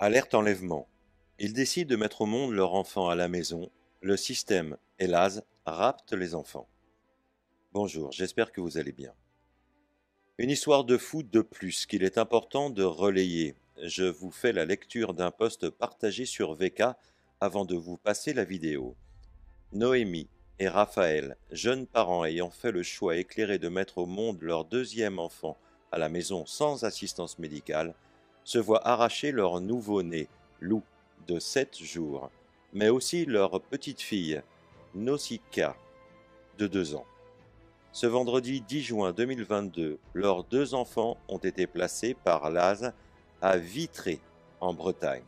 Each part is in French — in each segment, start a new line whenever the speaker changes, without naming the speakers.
Alerte enlèvement. Ils décident de mettre au monde leur enfant à la maison. Le système, hélas, rapte les enfants. Bonjour, j'espère que vous allez bien. Une histoire de fou de plus qu'il est important de relayer. Je vous fais la lecture d'un post partagé sur VK avant de vous passer la vidéo. Noémie et Raphaël, jeunes parents ayant fait le choix éclairé de mettre au monde leur deuxième enfant à la maison sans assistance médicale, se voient arracher leur nouveau-né, Lou, de 7 jours, mais aussi leur petite fille, Nausicaa, de 2 ans. Ce vendredi 10 juin 2022, leurs 2 enfants ont été placés par l'ASE à Vitré, en Bretagne.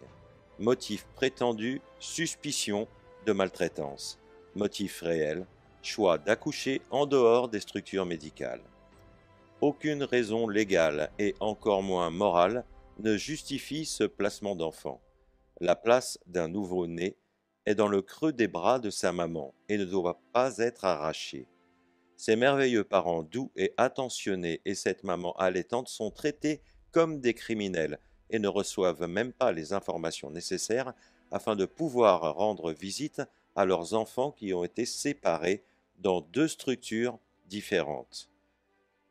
Motif prétendu, suspicion de maltraitance. Motif réel, choix d'accoucher en dehors des structures médicales. Aucune raison légale et encore moins morale ne justifie ce placement d'enfant. La place d'un nouveau-né est dans le creux des bras de sa maman et ne doit pas être arrachée. Ces merveilleux parents doux et attentionnés et cette maman allaitante sont traités comme des criminels et ne reçoivent même pas les informations nécessaires afin de pouvoir rendre visite à leurs enfants qui ont été séparés dans 2 structures différentes.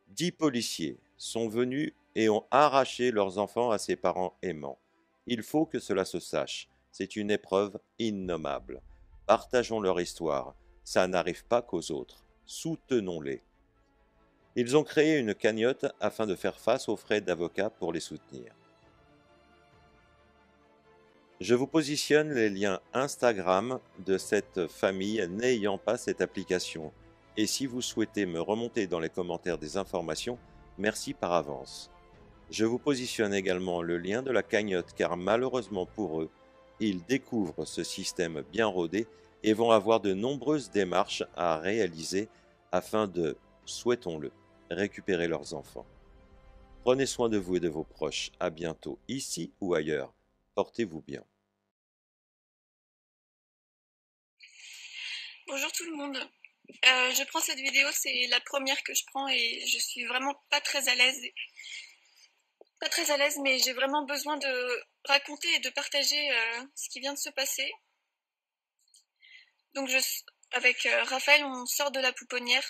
10 policiers sont venus et ont arraché leurs enfants à ses parents aimants. Il faut que cela se sache, c'est une épreuve innommable. Partageons leur histoire, ça n'arrive pas qu'aux autres. Soutenons-les. Ils ont créé une cagnotte afin de faire face aux frais d'avocat pour les soutenir. Je vous positionne les liens Instagram de cette famille n'ayant pas cette application. Et si vous souhaitez me remonter dans les commentaires des informations, merci par avance. Je vous positionne également le lien de la cagnotte car malheureusement pour eux, ils découvrent ce système bien rodé et vont avoir de nombreuses démarches à réaliser afin de, souhaitons-le, récupérer leurs enfants. Prenez soin de vous et de vos proches. À bientôt, ici ou ailleurs. Portez-vous bien.
Bonjour tout le monde. Je prends cette vidéo, c'est la première que je prends et je suis vraiment pas très à l'aise. Pas très à l'aise, mais j'ai vraiment besoin de raconter et de partager ce qui vient de se passer. Donc avec Raphaël, on sort de la pouponnière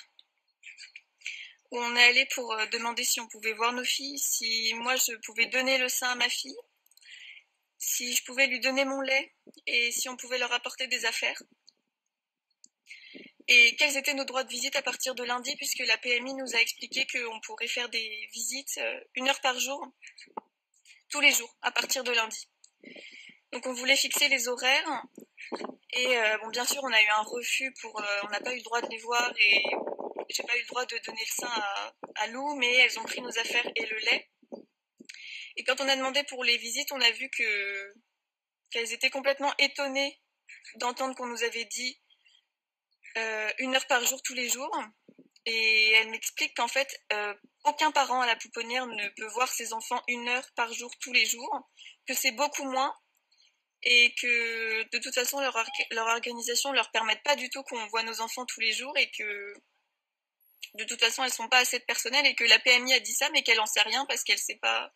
où on est allé pour demander si on pouvait voir nos filles, si moi je pouvais donner le sein à ma fille, si je pouvais lui donner mon lait et si on pouvait leur apporter des affaires. Et quels étaient nos droits de visite à partir de lundi, puisque la PMI nous a expliqué qu'on pourrait faire des visites 1 heure par jour, tous les jours, à partir de lundi. Donc on voulait fixer les horaires, et bon, bien sûr on a eu un refus on n'a pas eu le droit de les voir, et j'ai pas eu le droit de donner le sein à Lou, mais elles ont pris nos affaires et le lait. Et quand on a demandé pour les visites, on a vu qu'elles étaient complètement étonnées d'entendre qu'on nous avait dit 1 heure par jour tous les jours. Et elle m'explique qu'en fait, aucun parent à la pouponnière ne peut voir ses enfants 1 heure par jour tous les jours, que c'est beaucoup moins, et que de toute façon leur organisation ne leur permet pas du tout qu'on voit nos enfants tous les jours, et que de toute façon elles sont pas assez de personnel, et que la PMI a dit ça mais qu'elle en sait rien parce qu'elle sait pas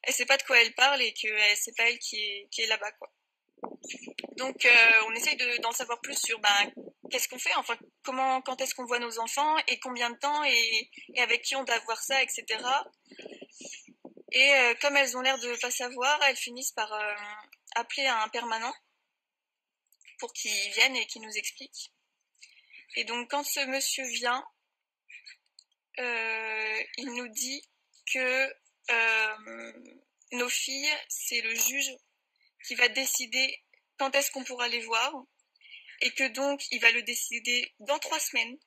de quoi elle parle, et que c'est pas elle qui est là-bas, quoi. Donc on essaye d'en savoir plus sur qu'est-ce qu'on fait, enfin quand est-ce qu'on voit nos enfants et combien de temps, et avec qui on doit voir ça, etc. Et comme elles ont l'air de pas savoir, elles finissent par appeler un permanent pour qu'il vienne et qu'il nous explique. Et donc quand ce monsieur vient, il nous dit que nos filles, c'est le juge qui va décider quand est-ce qu'on pourra les voir, et que donc il va le décider dans 3 semaines,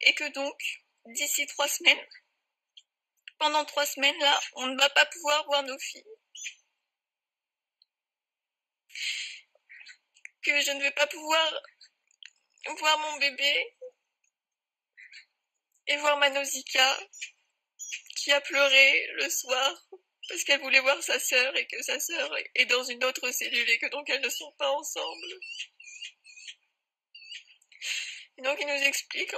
et que donc d'ici 3 semaines, pendant 3 semaines là, on ne va pas pouvoir voir nos filles, que je ne vais pas pouvoir voir mon bébé et voir ma Nausicaa qui a pleuré le soir parce qu'elle voulait voir sa sœur, et que sa sœur est dans une autre cellule et que donc elles ne sont pas ensemble. Donc il nous explique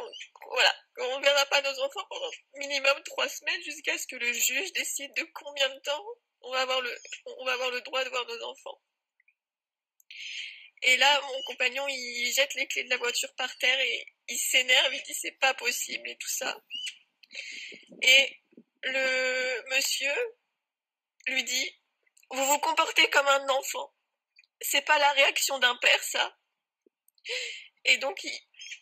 voilà, qu'on ne verra pas nos enfants pendant minimum 3 semaines jusqu'à ce que le juge décide de combien de temps on va avoir le droit de voir nos enfants. Et là, mon compagnon, il jette les clés de la voiture par terre et il s'énerve, il dit c'est pas possible et tout ça. Et le monsieur lui dit, vous vous comportez comme un enfant. C'est pas la réaction d'un père, ça. Et donc,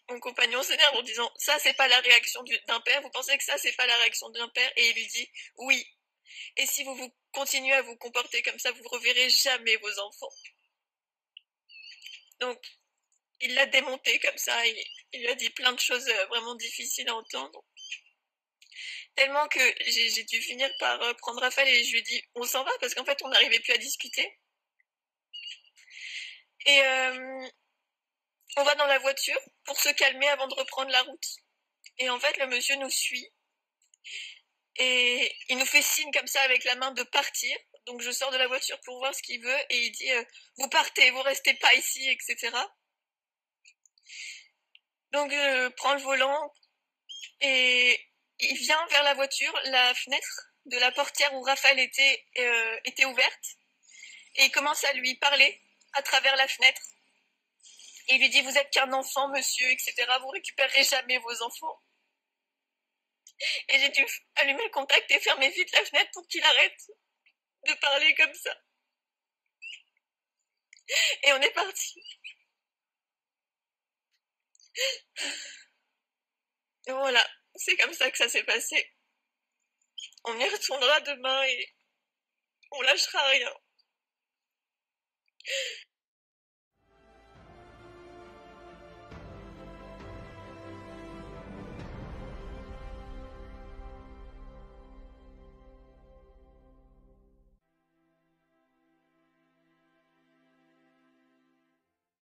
mon compagnon s'énerve en disant, ça, c'est pas la réaction d'un père. Vous pensez que ça, c'est pas la réaction d'un père? Et il lui dit, oui. Et si vous continuez à vous comporter comme ça, vous ne reverrez jamais vos enfants. Donc, il l'a démonté comme ça. Il lui a dit plein de choses vraiment difficiles à entendre. Tellement que j'ai dû finir par prendre Raphaël et je lui ai dit, on s'en va parce qu'en fait, on n'arrivait plus à discuter. Et on va dans la voiture pour se calmer avant de reprendre la route. Et en fait, le monsieur nous suit. Et il nous fait signe comme ça avec la main de partir. Donc je sors de la voiture pour voir ce qu'il veut. Et il dit, vous partez, vous restez pas ici, etc. Donc je prends le volant et il vient vers la voiture. La fenêtre de la portière où Raphaël était ouverte. Et il commence à lui parler à travers la fenêtre. Et il lui dit, vous êtes qu'un enfant, monsieur, etc. Vous récupérerez jamais vos enfants. Et j'ai dû allumer le contact et fermer vite la fenêtre pour qu'il arrête de parler comme ça. Et on est parti. Et voilà, c'est comme ça que ça s'est passé. On y retournera demain et on lâchera rien.